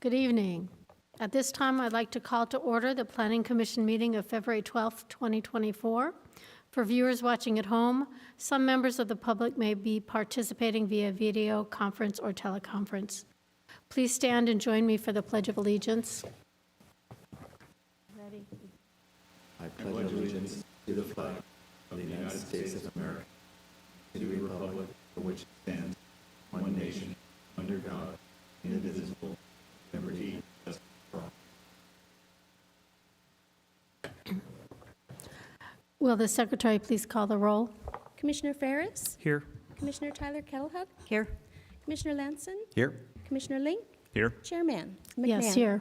Good evening. At this time, I'd like to call to order the Planning Commission meeting of February 12th, 2024. For viewers watching at home, some members of the public may be participating via video conference or teleconference. Please stand and join me for the Pledge of Allegiance. Ready? I pledge allegiance to the flag of the United States of America, to the republic for which it stands, one nation, under God, indivisible, with liberty and justice for all. Will the secretary please call the roll? Commissioner Ferris? Here. Commissioner Tyler Kettlehut? Here. Commissioner Lanson? Here. Commissioner Link? Here. Chairman McMahon? Yes, here.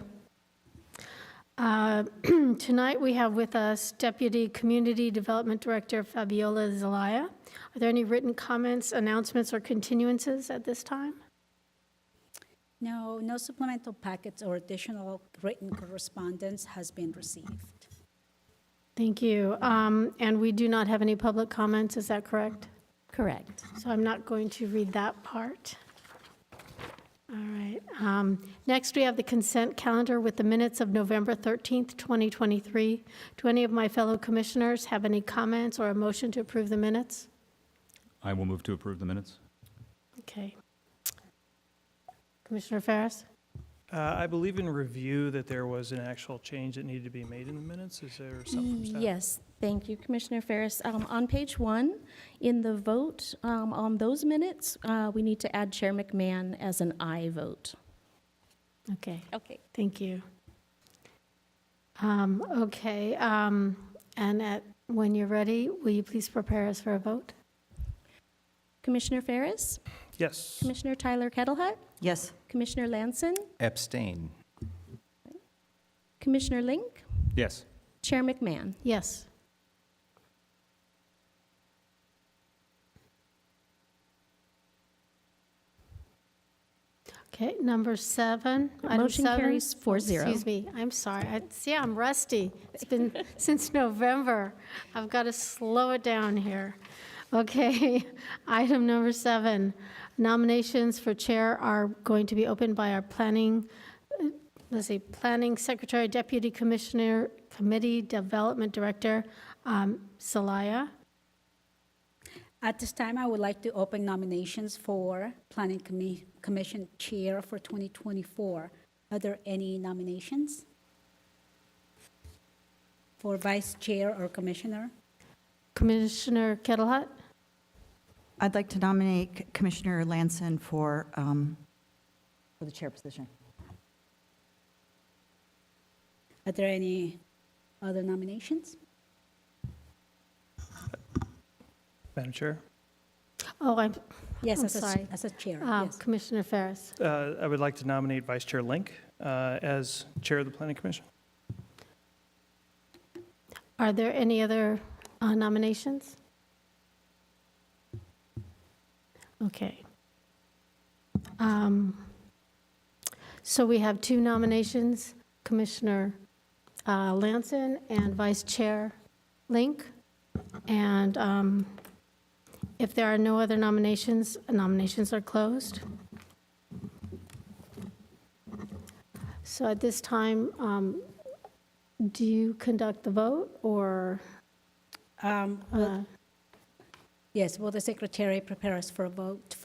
Tonight we have with us Deputy Community Development Director Fabiola Zelaya. Are there any written comments, announcements, or continuances at this time? No supplemental packets or additional written correspondence has been received. Thank you. And we do not have any public comments, is that correct? Correct. So I'm not going to read that part. All right. Next, we have the consent calendar with the minutes of November 13th, 2023. Do any of my fellow commissioners have any comments or a motion to approve the minutes? I will move to approve the minutes. Okay. Commissioner Ferris? I believe in review that there was an actual change that needed to be made in the minutes. Is there something from staff? Yes, thank you, Commissioner Ferris. On page 1, in the vote on those minutes, we need to add Chair McMahon as an aye vote. Okay. Okay. Thank you. Okay. And when you're ready, will you please prepare us for a vote? Commissioner Ferris? Yes. Commissioner Tyler Kettlehut? Yes. Commissioner Lanson? Abstain. Commissioner Link? Yes. Chair McMahon? Yes. Okay, number 7. Item Motion 7. carries 4-0. Excuse me, I'm sorry. See, I'm rusty. It's been since November. I've got to slow it down here. Okay, item number 7. Nominations for chair are going to be opened by our planning secretary, deputy commissioner, committee development director, Zelaya. At this time, I would like to open nominations for Planning Commission Chair for 2024. Are there any nominations for Vice Chair or Commissioner? Commissioner Kettlehut? I'd like to nominate Commissioner Lanson for the chair position. Are there any other nominations? Madam Chair, Oh, Yes, I'm as sorry. a chair, yes. Commissioner Ferris. I would like to nominate Vice Chair Link as Chair of the Planning Commission. Are there any other nominations? Okay. So we have 2 nominations, Commissioner Lanson and Vice Chair Link. And if there are no other nominations, nominations are closed. So at this time, do you conduct the vote, or? Yes, will the secretary prepare us for a vote?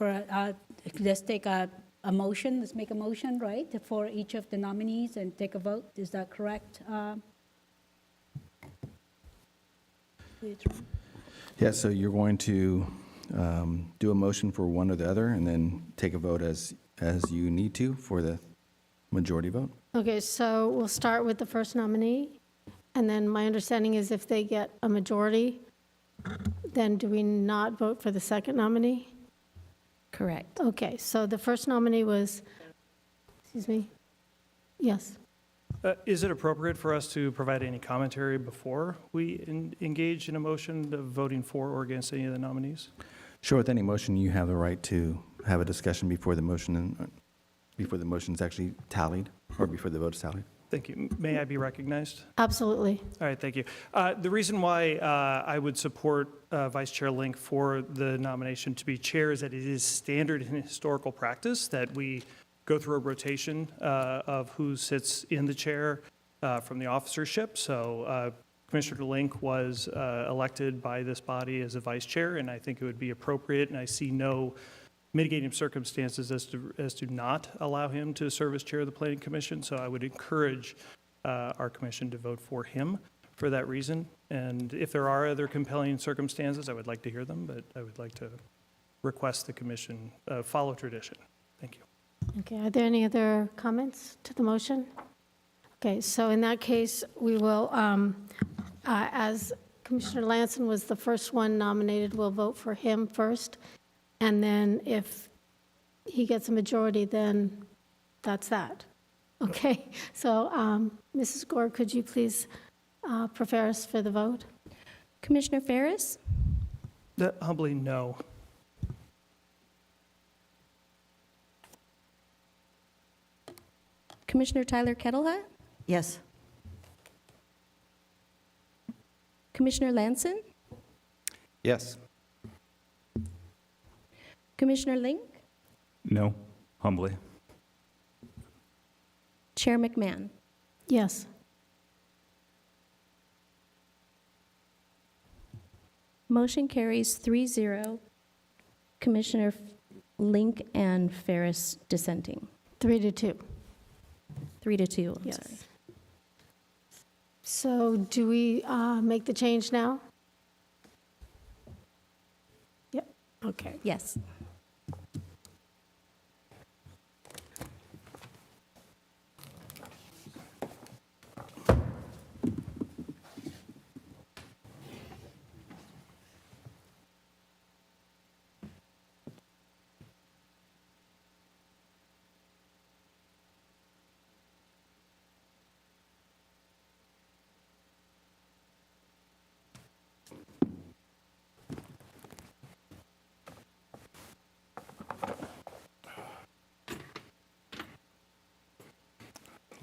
Let's take a motion, let's make a motion, right, for each of the nominees and take a vote. Is that correct? Yeah, so you're going to do a motion for one or the other and then take a vote as you need to for the majority vote? Okay, so we'll start with the first nominee, and then my understanding is if they get a majority, then do we not vote for the second nominee? Correct. Okay, so the first nominee was, excuse me, yes. Is it appropriate for us to provide any commentary before we engage in a motion of voting for or against any of the nominees? Sure, with any motion, you have the right to have a discussion before the motion, before the motion's actually tallied, or before the vote's tallied. Thank you. May I be recognized? Absolutely. All right, thank you. The reason why I would support Vice Chair Link for the nomination to be chair is that it is standard in historical practice that we go through a rotation of who sits in the chair from the officership. So Commissioner Link was elected by this body as a vice chair, and I think it would be appropriate, and I see no mitigating circumstances as to not allow him to serve as chair of the Planning Commission. So I would encourage our commission to vote for him for that reason. And if there are other compelling circumstances, I would like to hear them, but I would like to request the commission follow tradition. Thank you. Okay, are there any other comments to the motion? Okay, so in that case, we will, as Commissioner Lanson was the first one nominated, we'll vote for him first. And then if he gets a majority, then that's that. Okay, so Mrs. Gore, could you please prepare us for the vote? Commissioner Ferris, Humbly, no. Commissioner Tyler Kettlehut, Yes. Commissioner Lanson, Yes. Commissioner Link, No. Humbly. Chair McMahon. Yes. Motion carries 3-0. Commissioner Link and Ferris dissenting. 3-2. 3-2, I'm Yes. sorry. So do we make the change now? Yep, okay. Yes.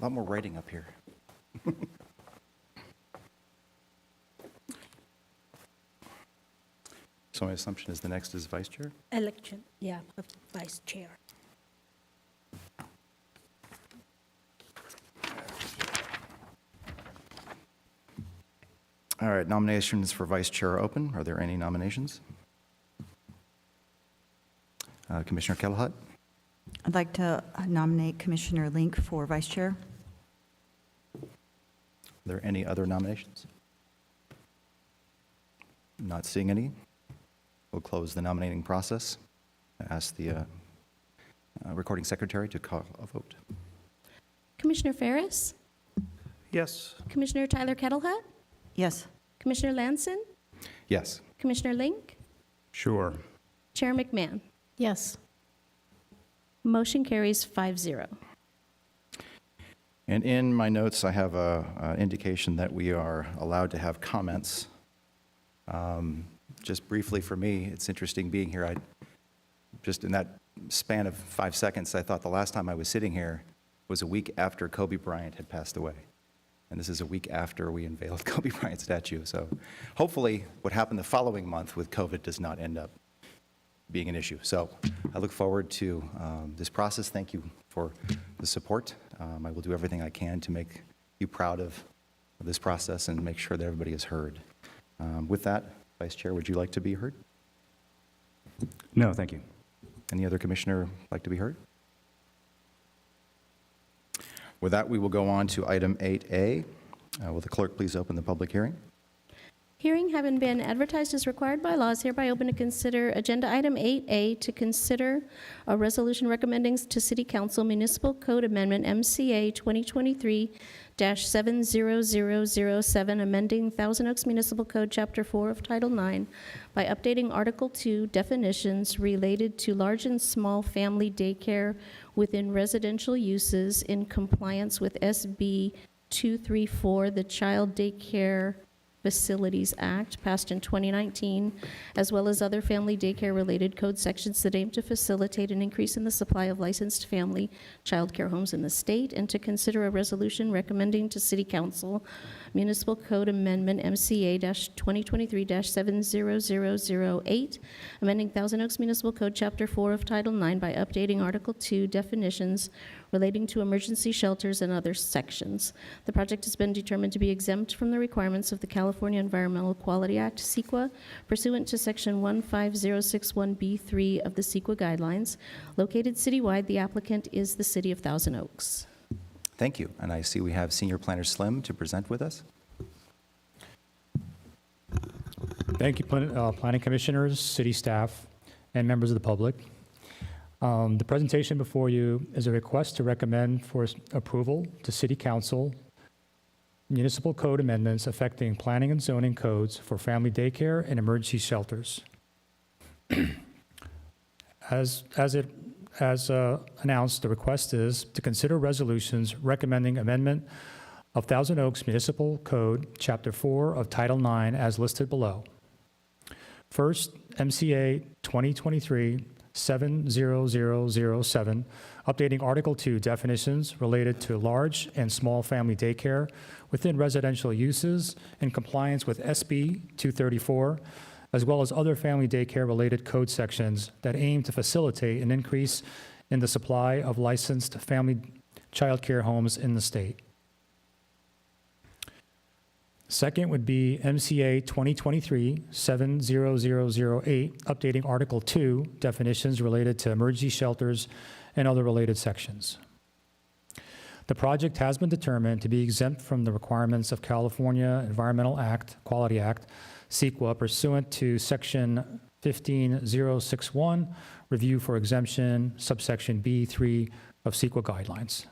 A lot more writing up here. So my assumption is the next is vice chair? Election, yeah, of vice chair. All right, nominations for vice chair are open. Are there any nominations? Commissioner Kettlehut? I'd like to nominate Commissioner Link for vice chair. Are there any other nominations? Not seeing any. We'll close the nominating process. Ask the recording secretary to call a vote. Commissioner Ferris, Yes. Commissioner Tyler Kettlehut, Yes. Commissioner Lanson, Yes. Commissioner Link, Sure. Chair McMahon. Yes. Motion carries 5-0. And in my notes, I have an indication that we are allowed to have comments. Just briefly for me, it's interesting being here. Just in that span of 5 seconds, I thought the last time I was sitting here was a week after Kobe Bryant had passed away. And this is a week after we unveiled Kobe Bryant's statue. So hopefully what happened the following month with COVID does not end up being an issue. So I look forward to this process. Thank you for the support. I will do everything I can to make you proud of this process and make sure that everybody is heard. With that, Vice Chair, would you like to be heard? No, thank you. Any other commissioner like to be heard? With that, we will go on to item 8A. Will the clerk please open the public hearing? Hearing having been advertised as required by law is hereby open to consider Agenda Item 8A to consider a resolution recommending to City Council Municipal Code Amendment MCA 2023-70007, amending Thousand Oaks Municipal Code Chapter 4 of Title 9 by updating Article 2 definitions related to large and small family daycare within residential uses in compliance with SB 234, the Child Daycare Facilities Act, passed in 2019, as well as other family daycare-related code sections that aim to facilitate an increase in the supply of licensed family child care homes in the state, and to consider a resolution recommending to City Council Municipal Code Amendment MCA-2023-70008, amending Thousand Oaks Municipal Code Chapter 4 of Title 9 by updating Article 2 definitions relating to emergency shelters and other sections. The project has been determined to be exempt from the requirements of the California Environmental Quality Act, CEQA, pursuant to Section 15061B3 of the CEQA guidelines. Located citywide, the applicant is the City of Thousand Oaks. Thank you. And I see we have Senior Planner Slim to present with us. Thank you, Planning Commissioners, city staff, and members of the public. The presentation before you is a request to recommend for approval to City Council municipal code amendments affecting planning and zoning codes for family daycare and emergency shelters. As announced, the request is to consider resolutions recommending amendment of Thousand Oaks Municipal Code, Chapter 4 of Title 9, as listed below. First, MCA 2023-70007, updating Article 2 definitions related to large and small family daycare within residential uses in compliance with SB 234, as well as other family daycare-related code sections that aim to facilitate an increase in the supply of licensed family child care homes in the state. Second would be MCA 2023-70008, updating Article 2 definitions related to emergency shelters and other related sections. The project has been determined to be exempt from the requirements of California Environmental Quality Act, CEQA, pursuant to Section 15061, Review for Exemption, subsection B3 of CEQA guidelines.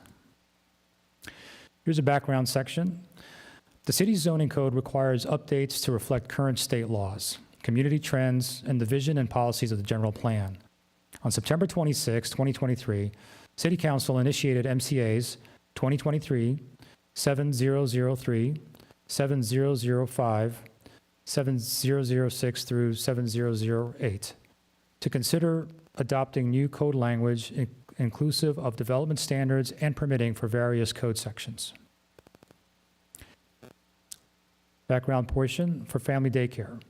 Here's a background section. The city's zoning code requires updates to reflect current state laws, community trends, and the vision and policies of the general plan. On September 26, 2023, City Council initiated MCAs 2023, 7003, 7005, 7006 through 7008 to consider adopting new code language inclusive of development standards and permitting for various code sections. Background portion for family daycare.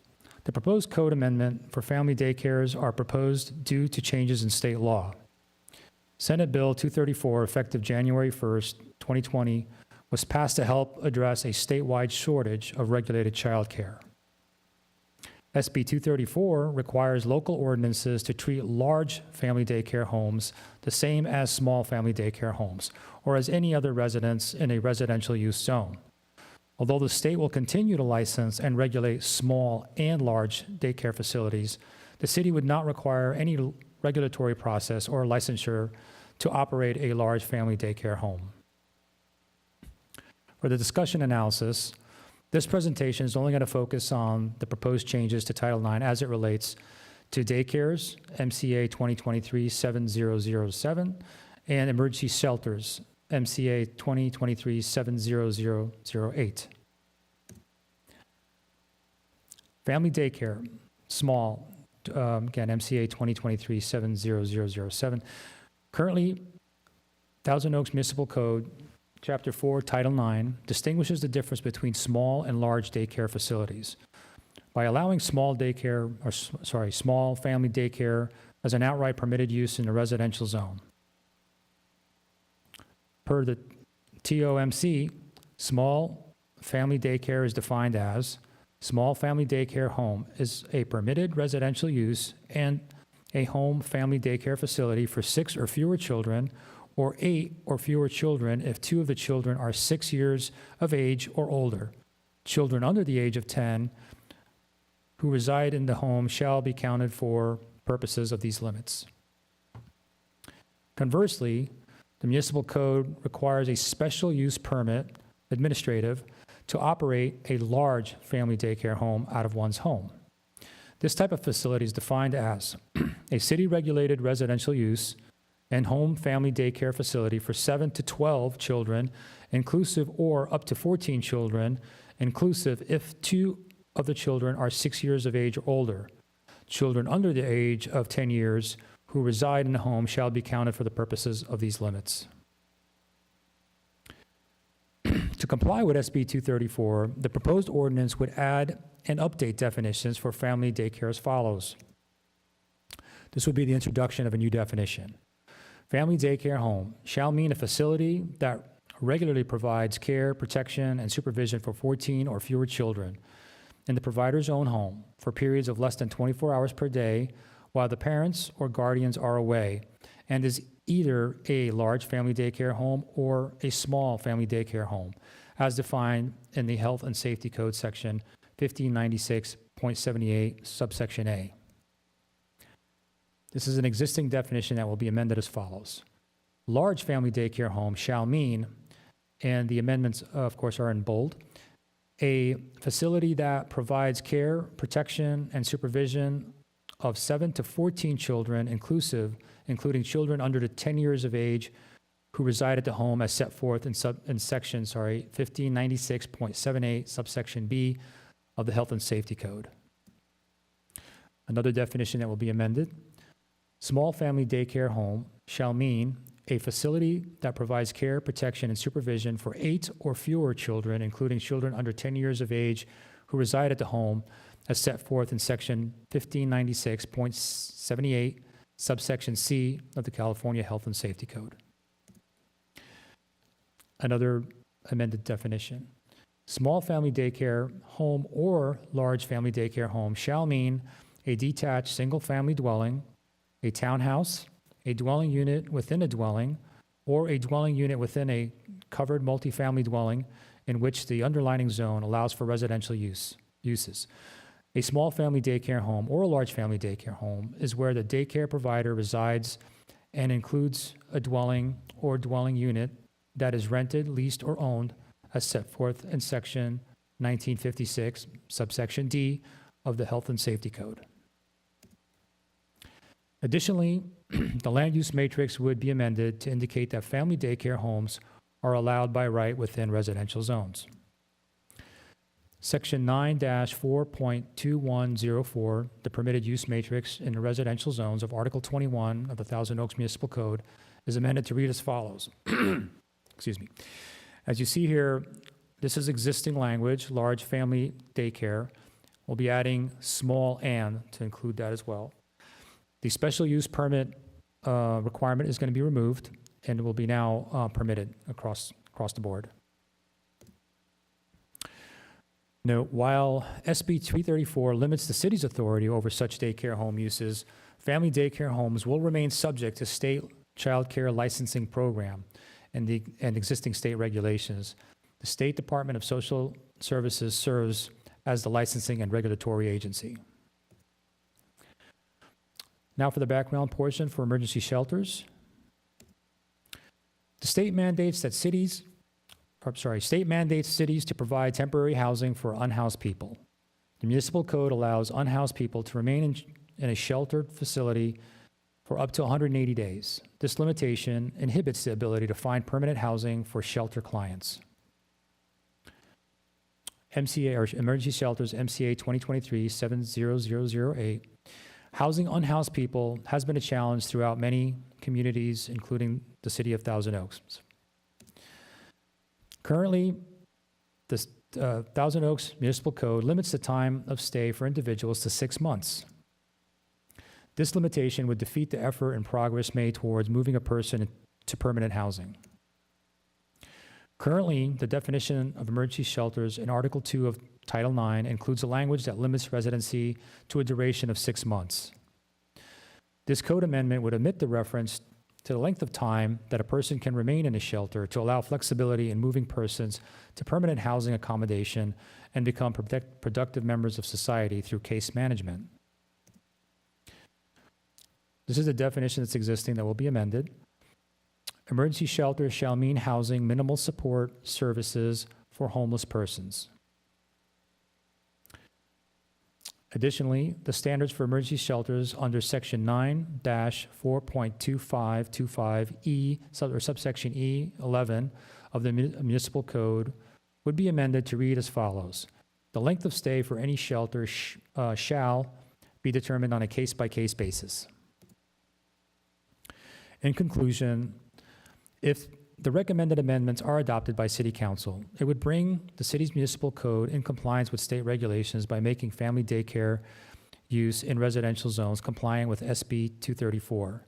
The proposed code amendment for family daycares are proposed due to changes in state law. Senate Bill 234, effective January 1st, 2020, was passed to help address a statewide shortage of regulated child care. SB 234 requires local ordinances to treat large family daycare homes the same as small family daycare homes, or as any other residence in a residential use zone. Although the state will continue to license and regulate small and large daycare facilities, the city would not require any regulatory process or licensure to operate a large family daycare home. For the discussion analysis, this presentation is only going to focus on the proposed changes to Title IX as it relates to daycares, MCA 2023-7007, and emergency shelters, MCA 2023-70008. Family daycare, small, again, MCA 2023-70007. Currently, Thousand Oaks Municipal Code, Chapter 4, Title 9, distinguishes the difference between small and large daycare facilities. By allowing small family daycare as an outright permitted use in a residential zone. Per the TOMC, small family daycare is defined as small family daycare home is a permitted residential use and a home family daycare facility for 6 or fewer children, or 8 or fewer children if 2 of the children are 6 years of age or older. Children under the age of 10 who reside in the home shall be counted for purposes of these limits. Conversely, the municipal code requires a special use permit, administrative, to operate a large family daycare home out of one's home. This type of facility is defined as a city-regulated residential use and home family daycare facility for 7 to 12 children, inclusive, or up to 14 children, inclusive if 2 of the children are 6 years of age or older. Children under the age of 10 years who reside in the home shall be counted for the purposes of these limits. To comply with SB 234, the proposed ordinance would add and update definitions for family daycare as follows. This would be the introduction of a new definition. Family daycare home shall mean a facility that regularly provides care, protection, and supervision for 14 or fewer children in the provider's own home for periods of less than 24 hours per day while the parents or guardians are away, and is either a large family daycare home or a small family daycare home, as defined in the Health and Safety Code section 1596.78, subsection A. This is an existing definition that will be amended as follows. Large family daycare home shall mean, and the amendments, of course, are in bold, a facility that provides care, protection, and supervision of 7 to 14 children including children under the 10 years of age who reside at the home as set forth in section 1596.78, subsection B of the Health and Safety Code. Another definition that will be amended. Small family daycare home shall mean a facility that provides care, protection, and supervision for 8 or fewer children, including children under 10 years of age who reside at the home, as set forth in section 1596.78, subsection C of the California Health and Safety Code. Another amended definition. Small family daycare home or large family daycare home shall mean a detached single-family dwelling, a townhouse, a dwelling unit within a dwelling, or a dwelling unit within a covered multifamily dwelling in which the underlying zone allows for residential uses. A small family daycare home or a large family daycare home is where the daycare provider resides and includes a dwelling or dwelling unit that is rented, leased, or owned as set forth in section 1956, subsection D of the Health and Safety Code. Additionally, the land use matrix would be amended to indicate that family daycare homes are allowed by right within residential zones. Section 9-4.2104, the permitted use matrix in the residential zones of Article 21 of the Thousand Oaks Municipal Code, is amended to read as follows. Excuse me. As you see here, this is existing language, large family daycare. We'll be adding small and to include that as well. The special use permit requirement is going to be removed and will be now permitted across the board. Note, while SB 334 limits the city's authority over such daycare home uses, family daycare homes will remain subject to state child care licensing program and existing state regulations. The State Department of Social Services serves as the licensing and regulatory agency. Now for the background portion for emergency shelters. The state mandates cities to provide temporary housing for unhoused people. The municipal code allows unhoused people to remain in a sheltered facility for up to 180 days. This limitation inhibits the ability to find permanent housing for shelter clients. MCA, or Emergency Shelters, MCA 2023-70008. Housing unhoused people has been a challenge throughout many communities, including the city of Thousand Oaks. Currently, the Thousand Oaks Municipal Code limits the time of stay for individuals to 6 months. This limitation would defeat the effort and progress made towards moving a person to permanent housing. Currently, the definition of emergency shelters in Article 2 of Title IX includes a language that limits residency to a duration of 6 months. This code amendment would omit the reference to the length of time that a person can remain in a shelter to allow flexibility in moving persons to permanent housing accommodation and become productive members of society through case management. This is the definition that's existing that will be amended. Emergency shelter shall mean housing minimal support services for homeless persons. Additionally, the standards for emergency shelters under Section 9-4.2525E, or subsection E11 of the Municipal Code would be amended to read as follows. The length of stay for any shelter shall be determined on a case-by-case basis. In conclusion, if the recommended amendments are adopted by City Council, it would bring the city's municipal code in compliance with state regulations by making family daycare use in residential zones compliant with SB 234.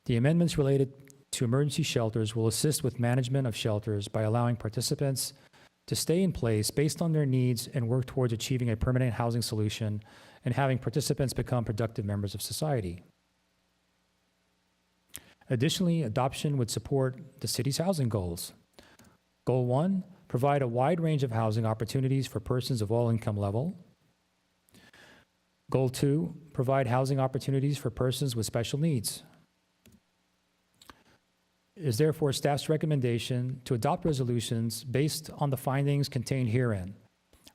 The amendments related to emergency shelters will assist with management of shelters by allowing participants to stay in place based on their needs and work towards achieving a permanent housing solution and having participants become productive members of society. Additionally, adoption would support the city's housing goals. Goal 1, provide a wide range of housing opportunities for persons of all income level. Goal 2, provide housing opportunities for persons with special needs. It is therefore staff's recommendation to adopt resolutions based on the findings contained herein,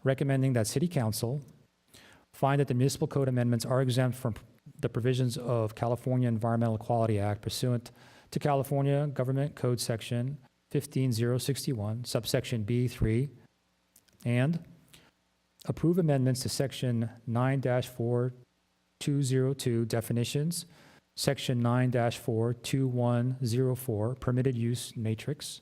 recommending that City Council find that the municipal code amendments are exempt from the provisions of California Environmental Quality Act pursuant to California Government Code Section 15061, subsection B3, and approve amendments to Section 9-4202 definitions, Section 9-42104 permitted use matrix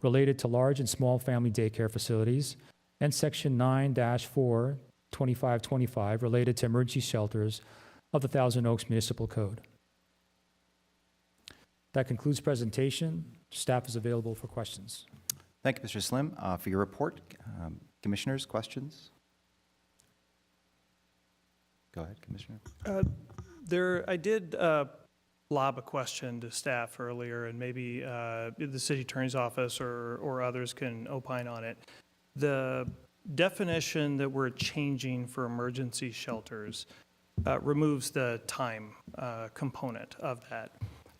related to large and small family daycare facilities, and Section 9-42525 related to emergency shelters of the Thousand Oaks Municipal Code. That concludes presentation. Staff is available for questions. Thank you, Mr. Slim, for your report. Commissioners, questions? Go ahead, Commissioner. I did lob a question to staff earlier, and maybe the city attorney's office or others can opine on it. The definition that we're changing for emergency shelters removes the time component of that.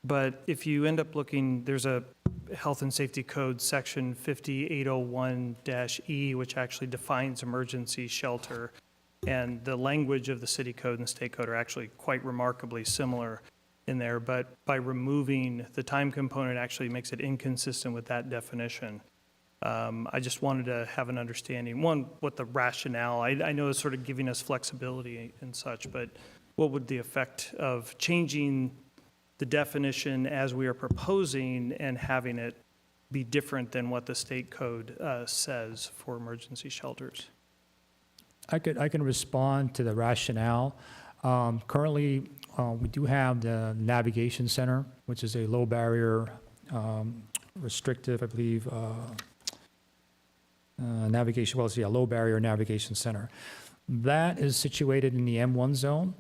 But if you end up looking, there's a Health and Safety Code section 5801-E, which actually defines emergency shelter. And the language of the city code and the state code are actually quite remarkably similar in there. But by removing the time component, actually makes it inconsistent with that definition. I just wanted to have an understanding, one, what the rationale, I know it's sort of giving us flexibility and such, but what would the effect of changing the definition as we are proposing and having it be different than what the state code says for emergency shelters? I can respond to the rationale. Currently, we do have the Navigation Center, which is a low barrier, restrictive, I believe, navigation, well, it's a low barrier navigation center. That is situated in the M1 zone,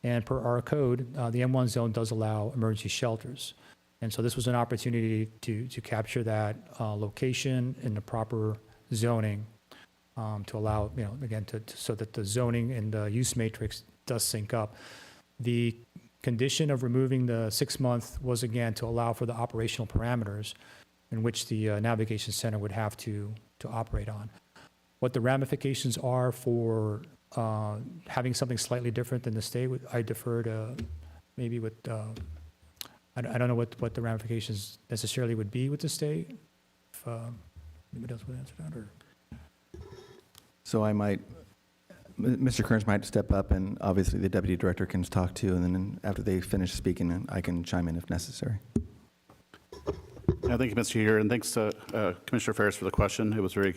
and per our code, the M1 zone does allow emergency shelters. And so this was an opportunity to capture that location in the proper zoning to allow, again, so that the zoning and the use matrix does sync up. The condition of removing the 6-month was, again, to allow for the operational parameters in which the navigation center would have to operate on. What the ramifications are for having something slightly different than the state, I defer to maybe with, I don't know what the ramifications necessarily would be with the state. If anybody else would answer that, or? So Mr. Kearns might step up, and obviously the deputy director can talk too, and then after they finish speaking, I can chime in if necessary. Thank you, Mr. Chair, and thanks to Commissioner Ferris for the question. It was a very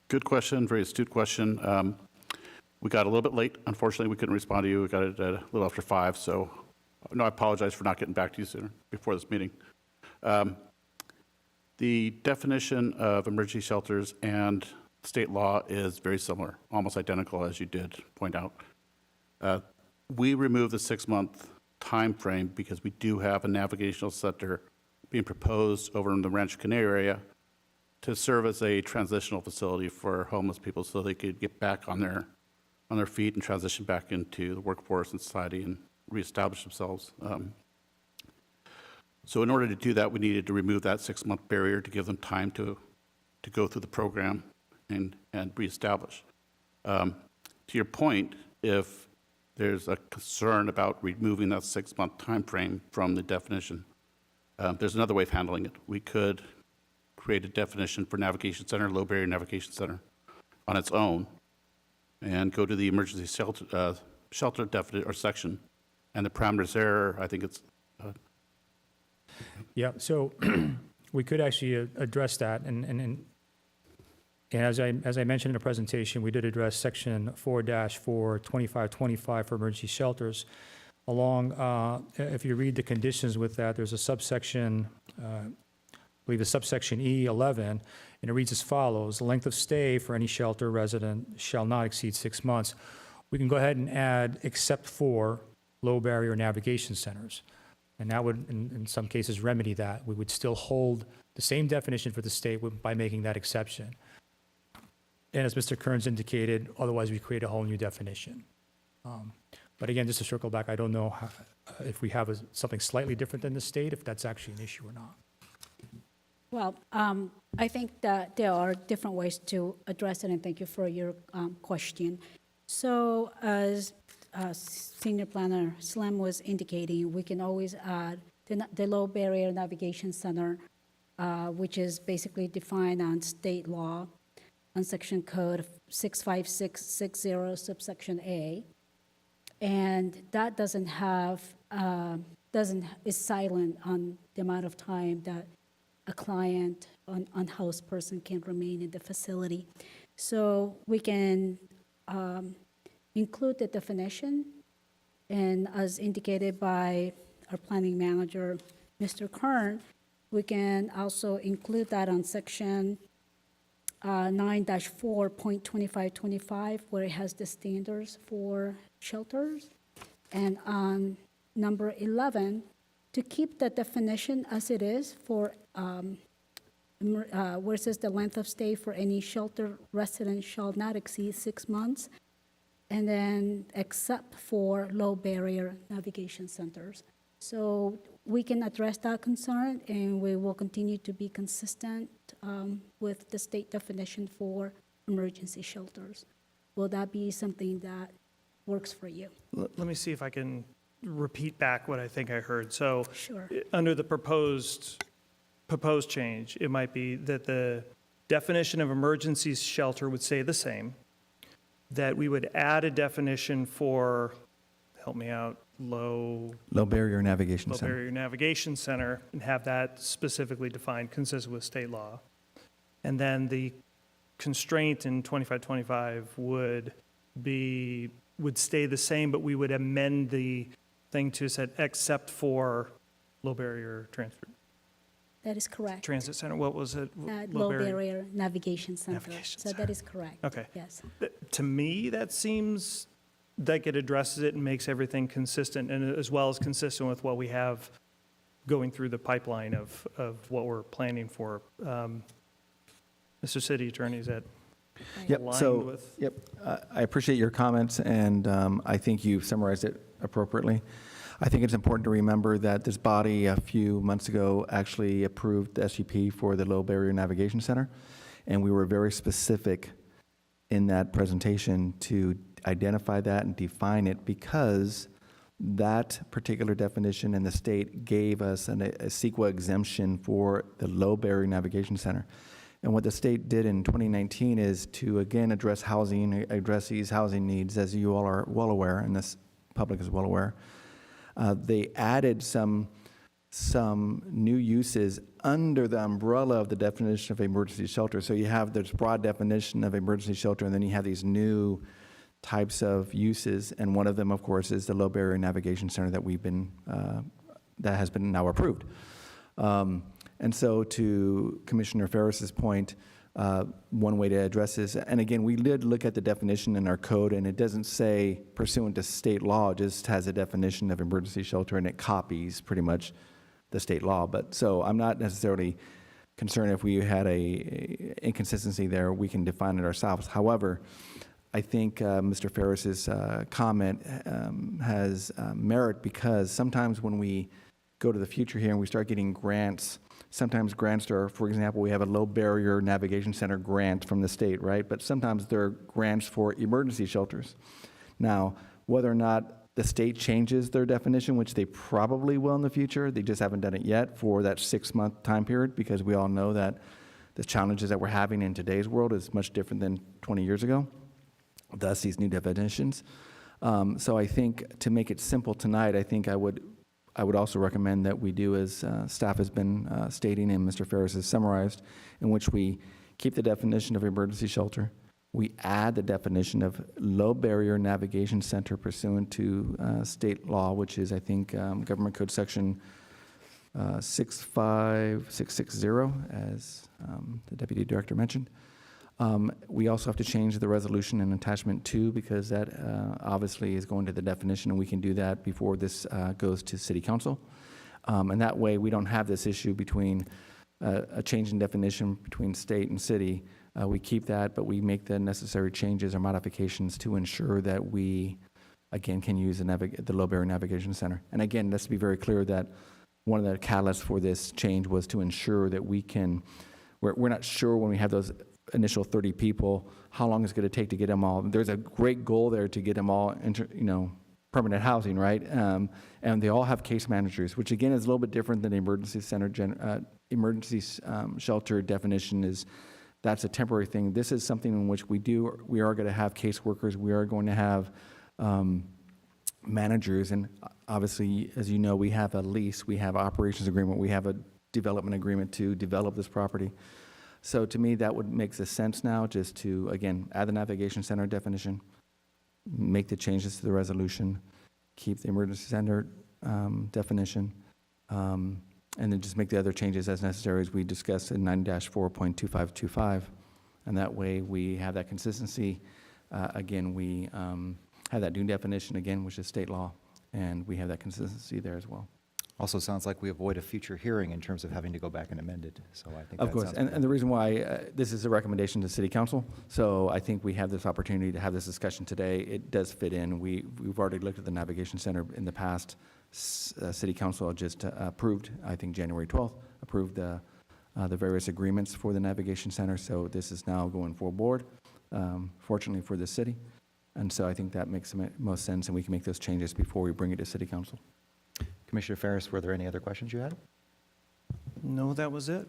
good question, very astute question. We got a little bit late. Unfortunately, we couldn't respond to you. We got it at a little after 5, so no, I apologize for not getting back to you sooner before this meeting. The definition of emergency shelters and state law is very similar, almost identical, as you did point out. We removed the 6-month time frame because we do have a navigational center being proposed over in the Rancho Canary area to serve as a transitional facility for homeless people so they could get back on their feet and transition back into the workforce and society and reestablish themselves. So in order to do that, we needed to remove that 6-month barrier to give them time to go through the program and reestablish. To your point, if there's a concern about removing that 6-month time frame from the definition, there's another way of handling it. We could create a definition for navigation center, low barrier navigation center, on its own, and go to the emergency shelter definite or section, and the parameters there. I think it's. Yeah. So we could actually address that, and as I mentioned in the presentation, we did address Section 4-42525 for emergency shelters. If you read the conditions with that, there's a subsection, I believe it's subsection E11, and it reads as follows: the length of stay for any shelter resident shall not exceed 6 months. We can go ahead and add except for low barrier navigation centers. And that would, in some cases, remedy that. We would still hold the same definition for the state by making that exception. And as Mr. Kearns indicated, otherwise we create a whole new definition. But again, just to circle back, I don't know if we have something slightly different than the state, if that's actually an issue or not. Well, I think that there are different ways to address it, and thank you for your question. So as Senior Planner Slim was indicating, we can always add the Low Barrier Navigation Center, which is basically defined on state law, on Section Code 65660, subsection A. And that is silent on the amount of time that a client, unhoused person can remain in the facility. So we can include the definition, and as indicated by our planning manager, Mr. Kern, we can also include that on section 9-4.2525, where it has the standards for shelters, and on number 11, to keep the definition as it is for where it says the length of stay for any shelter resident shall not exceed 6 months, and then except for low barrier navigation centers. So we can address that concern, and we will continue to be consistent with the state definition for emergency shelters. Will that be something that works for you? Let me see if I can repeat back what I think I heard. So Sure. under the proposed change, it might be that the definition of emergency shelter would stay the same, that we would add a definition for, help me out, low Barrier Navigation Center. barrier navigation center, and have that specifically defined, consistent with state law. And then the constraint in 2525 would stay the same, but we would amend the thing to say except for low barrier That is correct. transit center. What was it? Low barrier navigation center. Navigation So center. that is correct. Okay. Yes. To me, that seems like it addresses it and makes everything consistent, and as well as consistent with what we have going through the pipeline of what we're planning for. Mr. City Attorney, is that Yep, aligned so, with? yep, I appreciate your comments, and I think you've summarized it appropriately. I think it's important to remember that this body a few months ago actually approved the SUP for the Low Barrier Navigation Center, and we were very specific in that presentation to identify that and define it, because that particular definition in the state gave us a CEQA exemption for the Low Barrier Navigation Center. And what the state did in 2019 is to, again, address these housing needs, as you all are well aware, and this public is well aware. They added some new uses under the umbrella of the definition of emergency shelter. So you have this broad definition of emergency shelter, and then you have these new types of uses, and one of them, of course, is the Low Barrier Navigation Center that that has been now approved. And so to Commissioner Ferris's point, one way to address this, and again, we did look at the definition in our code, and it doesn't say pursuant to state law, it just has a definition of emergency shelter, and it copies pretty much the state law. But so I'm not necessarily concerned if we had a inconsistency there, we can define it ourselves. However, I think Mr. Ferris's comment has merit, because sometimes when we go to the future here and we start getting grants, sometimes grants are, for example, we have a Low Barrier Navigation Center grant from the state, right? But sometimes there are grants for emergency shelters. Now, whether or not the state changes their definition, which they probably will in the future, they just haven't done it yet for that 6-month time period, because we all know that the challenges that we're having in today's world is much different than 20 years ago, thus these new definitions. So I think to make it simple tonight, I think I would I would also recommend that we do as staff has been stating and Mr. Ferris has summarized, in which we keep the definition of emergency shelter. We add the definition of low barrier navigation center pursuant to state law, which is, I think, Government Code Section 65660, as the Deputy Director mentioned. We also have to change the resolution in attachment 2 because that obviously is going to the definition, and we can do that before this goes to City Council. And that way, we don't have this issue between a change in definition between state and city. We keep that, but we make the necessary changes or modifications to ensure that we, again, can use the low barrier navigation center. And again, let's be very clear that one of the catalysts for this change was to ensure that we can, we're not sure when we have those initial 30 people, how long it's going to take to get them all. There's a great goal there to get them all into, permanent housing, right? And they all have case managers, which again is a little bit different than the emergency center, shelter definition is, that's a temporary thing. This is something in which we are going to have caseworkers, we are going to have managers, and obviously, as you know, we have a lease, we have operations agreement, we have a development agreement to develop this property. So to me, that would make sense now, just to, again, add the navigation center definition, make the changes to the resolution, keep the emergency center definition, and then just make the other changes as necessary as we discussed in 9-4.2525. And that way we have that consistency. Again, we have that new definition again, which is state law, and we have that consistency there as well. Also sounds like we avoid a future hearing in terms of having to go back and amend it, so I think Of that course, sounds and good. the reason why this is a recommendation to City Council, so I think we have this opportunity to have this discussion today. It does fit in. We've already looked at the Navigation Center in the past. City Council just approved, I think January 12th, approved the various agreements for the Navigation Center, so this is now going forward, fortunately for the city. And so I think that makes the most sense, and we can make those changes before we bring it to City Council. Commissioner Ferris, were there any other questions you had? No, that was it.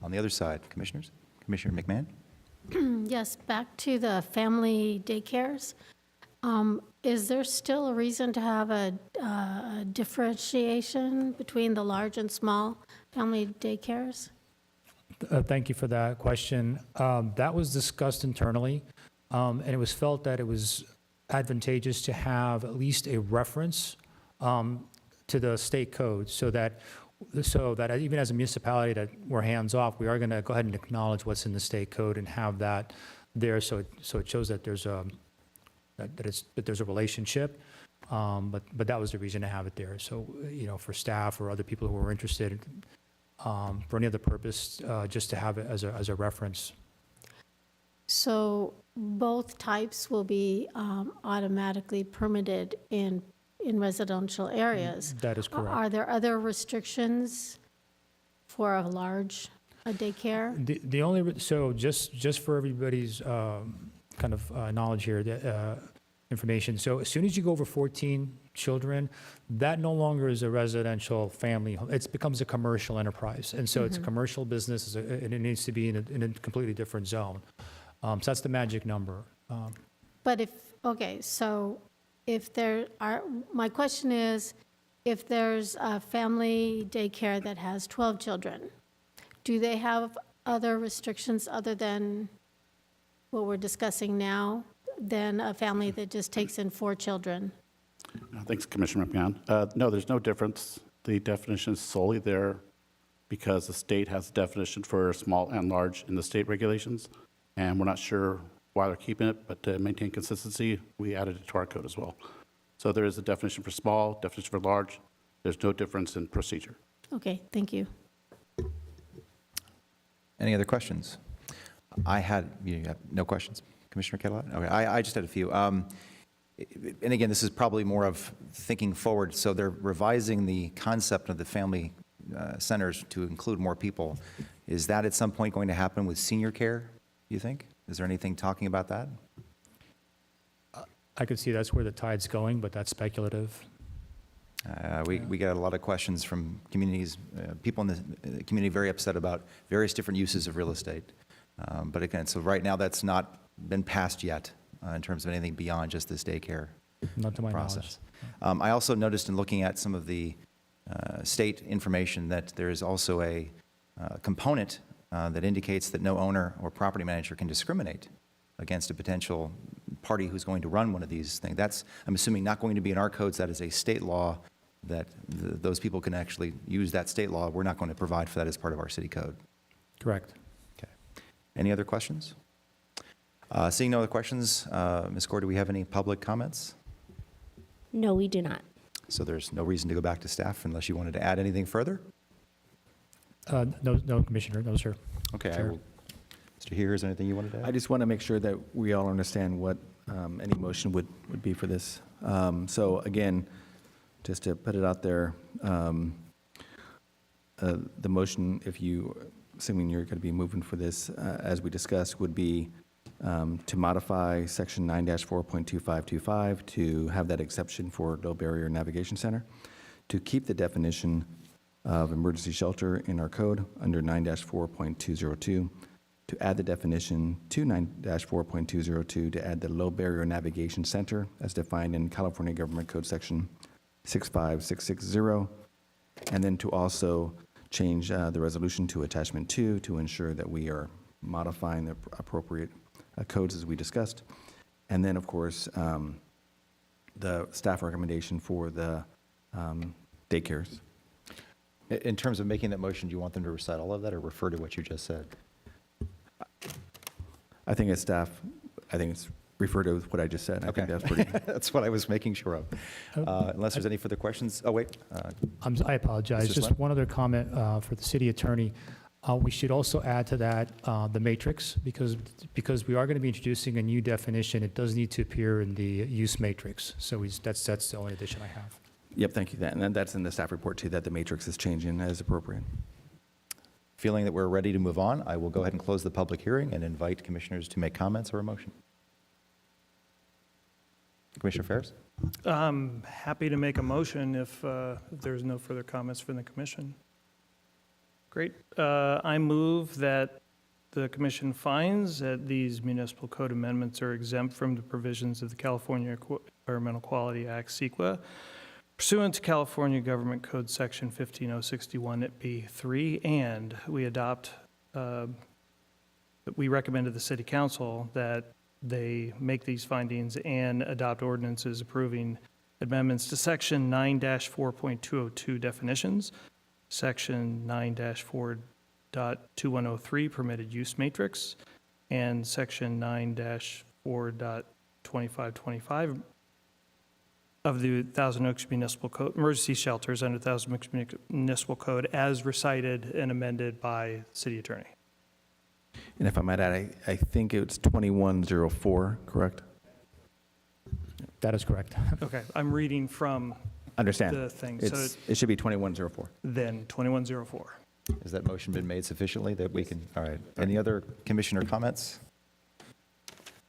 On the other side, commissioners? Commissioner McMahon? Yes, back to the family daycares. Is there still a reason to have a differentiation between the large and small family daycares? Thank you for that question. That was discussed internally, and it was felt that it was advantageous to have at least a reference to the state code so that even as a municipality that we're hands off, we are going to go ahead and acknowledge what's in the state code and have that there so it shows that there's a relationship. But that was the reason to have it there. So, for staff or other people who are interested, for any other purpose, just to have it as a reference. So both types will be automatically permitted in residential areas. That is correct. Are there other restrictions for a large daycare? The only, so just for everybody's kind of knowledge here, information. So as soon as you go over 14 children, that no longer is a residential family home. It becomes a commercial enterprise. And so it's a commercial business, and it needs to be in a completely different zone. So that's the magic number. But my question is, if there's a family daycare that has 12 children, do they have other restrictions other than what we're discussing now, than a family that just takes in 4 children? Thanks, Commissioner McMahon. No, there's no difference. The definition is solely there because the state has a definition for small and large in the state regulations, and we're not sure why they're keeping it, but to maintain consistency, we added it to our code as well. So there is a definition for small, definition for large. There's no difference in procedure. Okay, thank you. Any other questions? You have no questions, Commissioner Kettlehat? Okay, I just had a few. And again, this is probably more of thinking forward. So they're revising the concept of the family centers to include more people. Is that at some point going to happen with senior care, you think? Is there anything talking about that? I could see that's where the tide's going, but that's speculative. We get a lot of questions from communities, people in the community very upset about various different uses of real estate. But again, so right now that's not been passed yet in terms of anything beyond just this daycare Not to my process. I also noticed in looking at some of the state information that there is also a component that indicates that no owner or property manager can discriminate against a potential party who's going to run one of these things. That's, I'm assuming, not going to be in our codes. That is a state law that those people can actually use that state law. We're not going to provide for that as part of our city code. Correct. Okay. Any other questions? Seeing no other questions, Ms. Gore, do we have any public comments? No, we do not. So there's no reason to go back to staff unless you wanted to add anything further? No, Commissioner, no, sir. Okay. Chair. Mr. Here, is there anything you wanted to add? I just want to make sure that we all understand what any motion would be for this. So again, just to put it out there, the motion, if you, assuming you're going to be moving for this, as we discussed, would be to modify section 9-4.2525 to have that exception for low barrier navigation center, to keep the definition of emergency shelter in our code under 9-4.202, to add the definition to 9-4.202 to add the low barrier navigation center as defined in California Government Code section 65660, and then to also change the resolution to attachment 2 to ensure that we are modifying the appropriate codes as we discussed. And then, of course, the staff recommendation for the daycares. In terms of making that motion, do you want them to recite all of that or refer to what you just said? I think as staff, I think it's refer to what I just said. I Okay. think that's pretty. That's what I was making sure of. Unless there's any further questions. Oh, wait. I apologize. Mr. Just Slett? one other comment for the city attorney. We should also add to that the matrix, because we are going to be introducing a new definition. It does need to appear in the use matrix. So that's the only addition I have. Yep, thank you. And that's in the staff report too, that the matrix is changing as appropriate. Feeling that we're ready to move on, I will go ahead and close the public hearing and invite commissioners to make comments or a motion. Commissioner Ferris? I'm happy to make a motion if there's no further comments from the commission. Great. I move that the commission finds that these municipal code amendments are exempt from the provisions of the California Environmental Quality Act, CEQA, pursuant to California Government Code Section 15061B3, and we recommend to the City Council that they make these findings and adopt ordinances approving amendments to Section 9-4.202 definitions, Section 9-4.2103 permitted use matrix, and Section 9-4.2525 of the Thousand Oaks Municipal Code, emergency shelters under Thousand Oaks Municipal Code as recited and amended by City Attorney. And if I might add, I think it's 2104, correct? That is correct. Okay, I'm reading from Understand. the thing. So It should be 2104. then 2104. Has that motion been made sufficiently that we can, all right. Any other commissioner comments?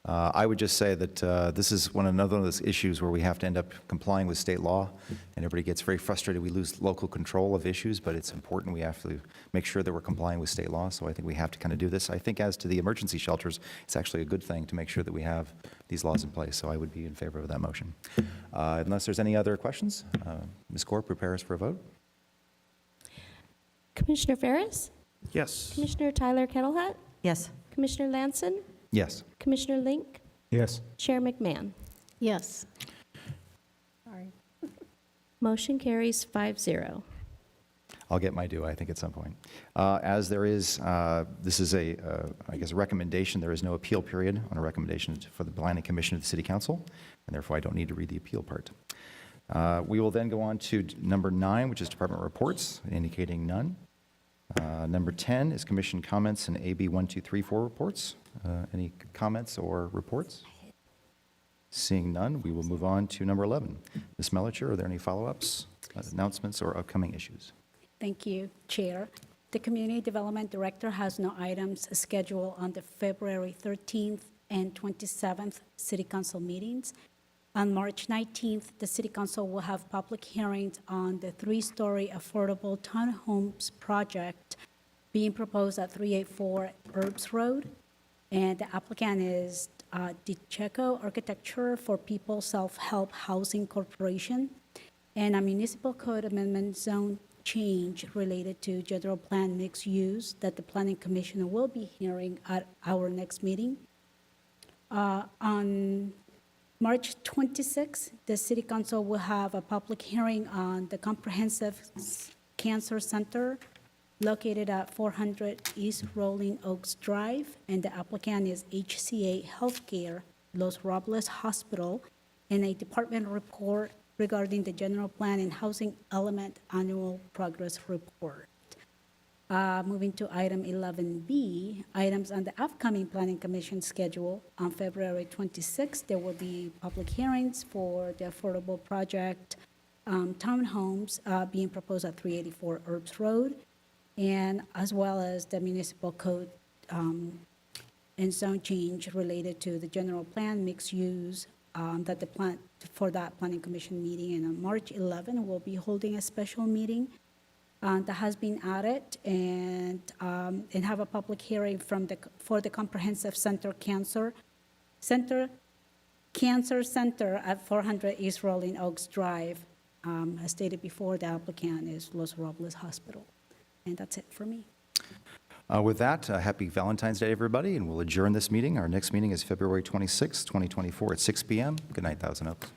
I would just say that this is another of those issues where we have to end up complying with state law, and everybody gets very frustrated. We lose local control of issues, but it's important. We have to make sure that we're complying with state law, so I think we have to kind of do this. I think as to the emergency shelters, it's actually a good thing to make sure that we have these laws in place, so I would be in favor of that motion. Unless there's any other questions, Ms. Gore, prepare us for a vote. Commissioner Ferris? Yes. Commissioner Tyler Kettlehat? Yes. Commissioner Lanson? Yes. Commissioner Link? Yes. Chair McMahon? Yes. Sorry. Motion carries 5-0. I'll get my due, I think, at some point. As there is, this is I guess, a recommendation. There is no appeal period on a recommendation for the Planning Commission of the City Council, and therefore I don't need to read the appeal part. We will then go on to number 9, which is department reports, indicating none. Number 10 is commission comments and AB 1234 reports. Any comments or reports? Seeing none, we will move on to number 11. Ms. Mellicher, are there any follow-ups, announcements, or upcoming issues? Thank you, Chair. The Community Development Director has no items scheduled on the February 13th and 27th City Council meetings. On March 19th, the City Council will have public hearings on the 3-story affordable townhomes project being proposed at 384 Herbs Road. And the applicant is DiCecco Architecture for People Self-Help Housing Corporation, and a municipal code amendment zone change related to general plan mixed use that the Planning Commission will be hearing at our next meeting. On March 26th, the City Council will have a public hearing on the Comprehensive Cancer Center located at 400 East Rolling Oaks Drive, and the applicant is HCA Healthcare, Los Robles Hospital, and a department report regarding the general plan and housing element annual progress report. Moving to item 11B, items on the upcoming Planning Commission schedule. On February 26th, there will be public hearings for the affordable project townhomes being proposed at 384 Herbs Road, and as well as the municipal code and zone change related to the general plan mixed use that the plan for that Planning Commission meeting. And on March 11, we'll be holding a special meeting that has been added and have a public hearing for the Comprehensive Cancer Center at 400 East Rolling Oaks Drive. As stated before, the applicant is Los Robles Hospital. And that's it for me. With that, happy Valentine's Day, everybody, and we'll adjourn this meeting. Our next meeting is February 26, 2024 at 6 p.m. Good night, Thousand Oaks.